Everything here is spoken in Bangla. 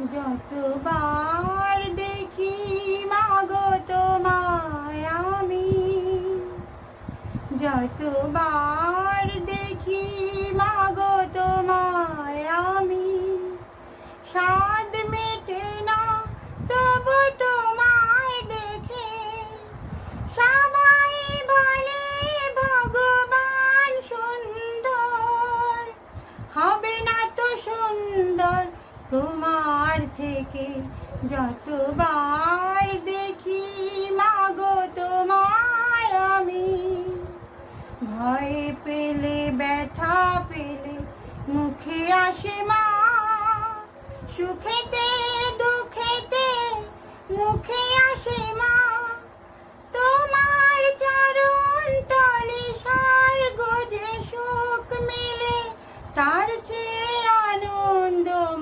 যতবার দেখি মাগো তোমায় আমি, যতবার দেখি মাগো তোমায় আমি, স্বাদ মেটে না তবু তোমায় দেখে। সবাই বলে ভগবান সুন্দর, হবে না তো সুন্দর তোমার থেকে। যতবার দেখি মাগো তোমায় আমি, ভয় পেলে ব্যথা পেলে মুখে আসে মা, সুখে